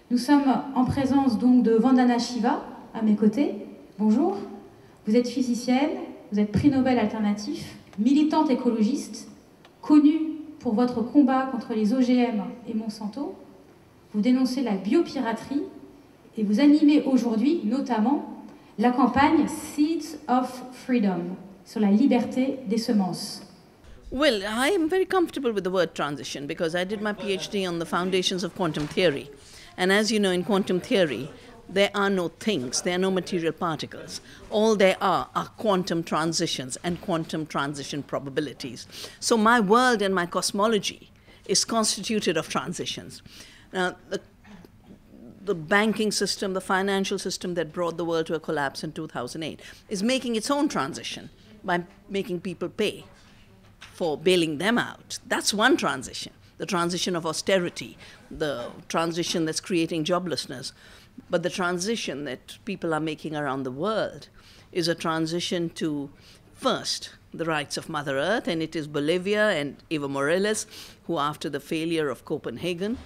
Nous sommes en présence donc de Vandana Shiva, à mes côtés. Bonjour. Vous êtes physicienne, vous êtes prix Nobel alternatif, militante écologiste, connue pour votre combat contre les OGM et Monsanto. Vous dénoncez la biopiraterie et vous animez aujourd'hui notamment la campagne Seeds of Freedom sur la liberté des semences. Well, I am very comfortable with the word transition because I did my PhD on the foundations of quantum theory. And as you know, in quantum theory, there are no things, there are no material particles. All there are quantum transitions and quantum transition probabilities. So my world and my cosmology is constituted of transitions. Now, the banking system, the financial system that brought the world to a collapse in 2008 is making its own transition by making people pay for bailing them out. That's one transition, the transition of austerity, the transition that's creating joblessness. But the transition that people are making around the world is a transition to, first, the rights of Mother Earth, and it is Bolivia and Evo Morales who, after the failure of Copenhagen,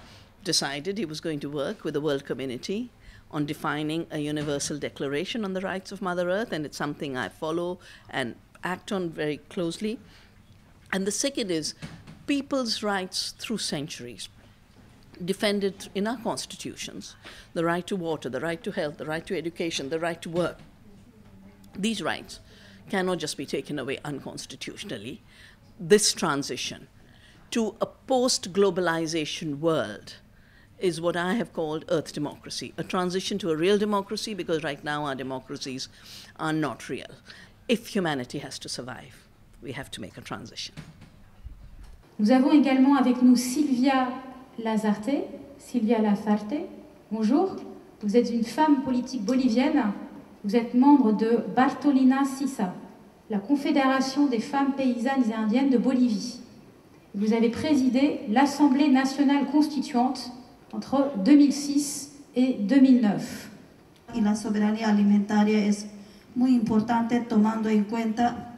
decided he was going to work with the world community on defining a universal declaration on the rights of Mother Earth, and it's something I follow and act on very closely. And the second is people's rights through centuries, defended in our constitutions, the right to water, the right to health, the right to education, the right to work. These rights cannot just be taken away unconstitutionally. This transition to a post-globalization world is what I have called Earth democracy, a transition to a real democracy, because right now our democracies are not real. If humanity has to survive, we have to make a transition. Nous avons également avec nous Silvia Lazarte. Silvia Lazarte, bonjour. Vous êtes une femme politique bolivienne. Vous êtes membre de Bartolina Sisa, la Confédération des femmes paysannes et indiennes de Bolivie. Vous avez présidé l'Assemblée nationale constituante entre 2006 et 2009. Y la soberanía alimentaria es muy importante tomando en cuenta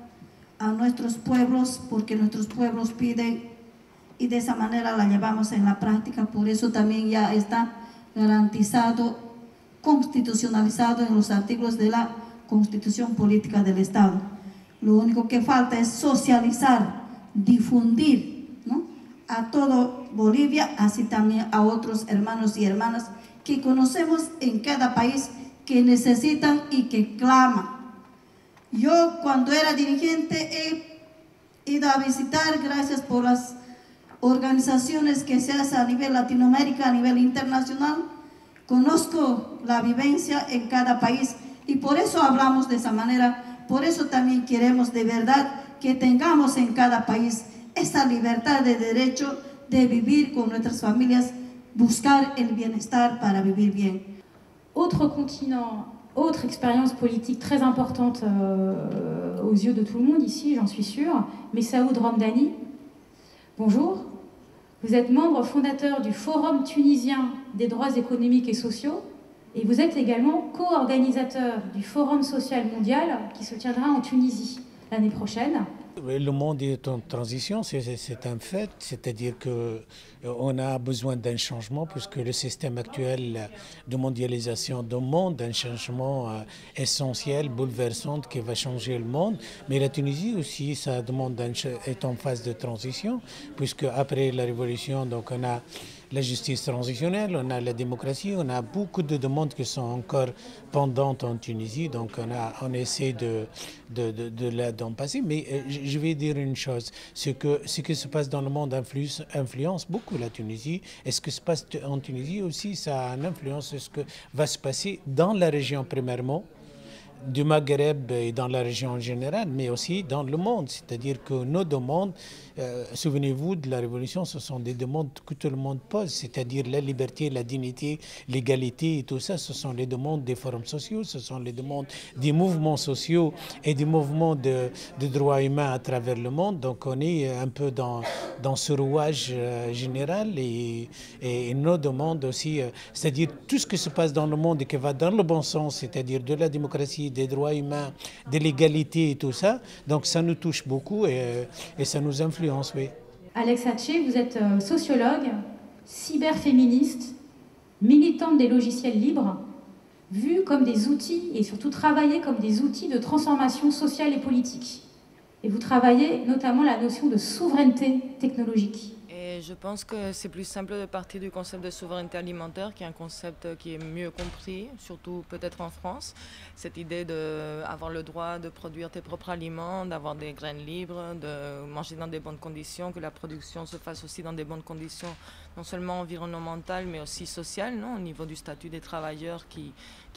a nuestros pueblos, porque nuestros pueblos piden y de esa manera la llevamos en la práctica. Por eso también ya está garantizado, constitucionalizado en los artículos de la Constitución Política del Estado. Lo único que falta es socializar, difundir, ¿no?, a todo Bolivia, así también a otros hermanos y hermanas que conocemos en cada país que necesitan y que claman. Yo cuando era dirigente he ido a visitar, gracias por las organizaciones que se hacen a nivel Latinoamérica, a nivel internacional, conozco la vivencia en cada país y por eso hablamos de esa manera, por eso también queremos de verdad que tengamos en cada país esa libertad de derecho de vivir con nuestras familias, buscar el bienestar para vivir bien. Autre continent, autre expérience politique très importante aux yeux de tout le monde ici, j'en suis sûre, Messaoud Ramdani. Bonjour. Vous êtes membre fondateur du Forum tunisien des droits économiques et sociaux et vous êtes également co-organisateur du Forum social mondial qui se tiendra en Tunisie l'année prochaine. Le monde est en transition, c'est un fait, c'est-à-dire qu'on a besoin d'un changement puisque le système actuel de mondialisation demande un changement essentiel, bouleversant qui va changer le monde. Mais la Tunisie aussi, ça demande est en phase de transition puisque après la révolution, donc on a la justice transitionnelle, on a la démocratie, on a beaucoup de demandes qui sont encore pendantes en Tunisie, donc on essaie d'en passer. Mais je vais dire une chose, ce qui se passe dans le monde influence beaucoup la Tunisie, et ce qui se passe en Tunisie aussi, ça a une influence sur ce que va se passer dans la région premièrement, du Maghreb et dans la région en général, mais aussi dans le monde. C'est-à-dire que nos demandes, souvenez-vous de la Révolution, ce sont des demandes que tout le monde pose, c'est-à-dire la liberté, la dignité, l'égalité et tout ça, ce sont les demandes des forums sociaux, ce sont les demandes des mouvements sociaux et des mouvements de droits humains à travers le monde. Donc on est un peu dans ce rouage général et nos demandes aussi, c'est-à-dire tout ce qui se passe dans le monde et qui va dans le bon sens, c'est-à-dire de la démocratie, des droits humains, de l'égalité et tout ça. Donc ça nous touche beaucoup et ça nous influence, oui. Alex Hatché, vous êtes sociologue, cyberféministe, militante des logiciels libres, vus comme des outils et surtout travaillés comme des outils de transformation sociale et politique. Et vous travaillez notamment la notion de souveraineté technologique. Et je pense que c'est plus simple de partir du concept de souveraineté alimentaire, qui est un concept qui est mieux compris, surtout peut-être en France. Cette idée d'avoir le droit de produire tes propres aliments, d'avoir des graines libres, de manger dans des bonnes conditions, que la production se fasse aussi dans des bonnes conditions, non seulement environnementales, mais aussi sociales, non, au niveau du statut des travailleurs qui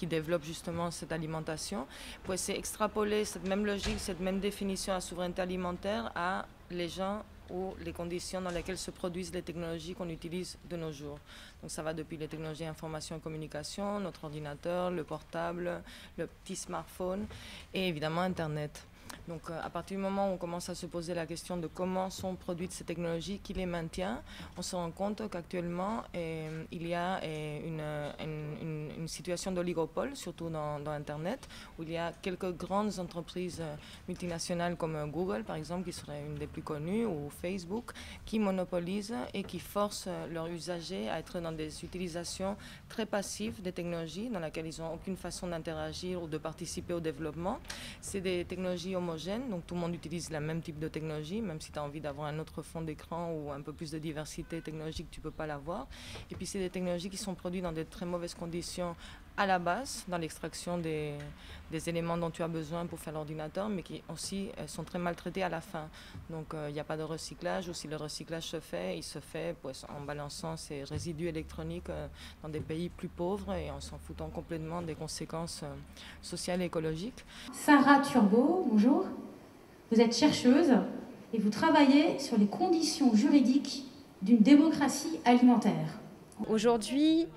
développent justement cette alimentation. Pour essayer d'extrapoler cette même logique, cette même définition à souveraineté alimentaire à les gens ou les conditions dans lesquelles se produisent les technologies qu'on utilise de nos jours. Donc ça va depuis les technologies information et communication, notre ordinateur, le portable, le petit smartphone et évidemment Internet. Donc à partir du moment où on commence à se poser la question de comment sont produites ces technologies, qui les maintient, on se rend compte qu'actuellement il y a une situation d'oligopole, surtout dans Internet, où il y a quelques grandes entreprises multinationales comme Google par exemple, qui serait une des plus connues, ou Facebook, qui monopolisent et qui forcent leurs usagers à être dans des utilisations très passives des technologies dans lesquelles ils n'ont aucune façon d'interagir ou de participer au développement. C'est des technologies homogènes, donc tout le monde utilise le même type de technologie, même si tu as envie d'avoir un autre fond d'écran ou un peu plus de diversité technologique, tu ne peux pas l'avoir. Et puis c'est des technologies qui sont produites dans de très mauvaises conditions à la base, dans l'extraction des éléments dont tu as besoin pour faire l'ordinateur, mais qui aussi sont très maltraités à la fin. Donc il n'y a pas de recyclage, ou si le recyclage se fait, il se fait en balançant ces résidus électroniques dans des pays plus pauvres et en s'en foutant complètement des conséquences sociales et écologiques. Sarah Turbo, bonjour. Vous êtes chercheuse et vous travaillez sur les conditions juridiques d'une démocratie alimentaire. Aujourd'hui,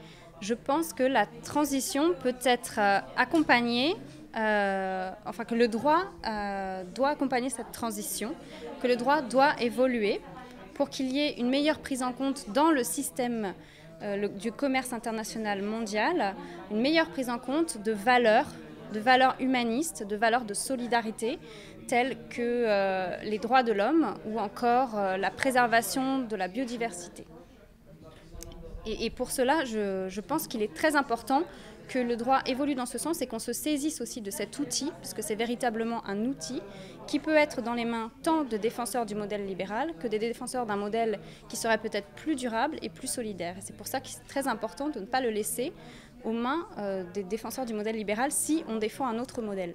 je pense que la transition peut être accompagnée, que le droit doit accompagner cette transition, que le droit doit évoluer pour qu'il y ait une meilleure prise en compte dans le système du commerce international mondial, une meilleure prise en compte de valeurs humanistes, de valeurs de solidarité, telles que les droits de l'homme ou encore la préservation de la biodiversité. Et pour cela, je pense qu'il est très important que le droit évolue dans ce sens et qu'on se saisisse aussi de cet outil, parce que c'est véritablement un outil qui peut être dans les mains tant de défenseurs du modèle libéral que des défenseurs d'un modèle qui serait peut-être plus durable et plus solidaire. Et c'est pour ça que c'est très important de ne pas le laisser aux mains des défenseurs du modèle libéral si on défend un autre modèle.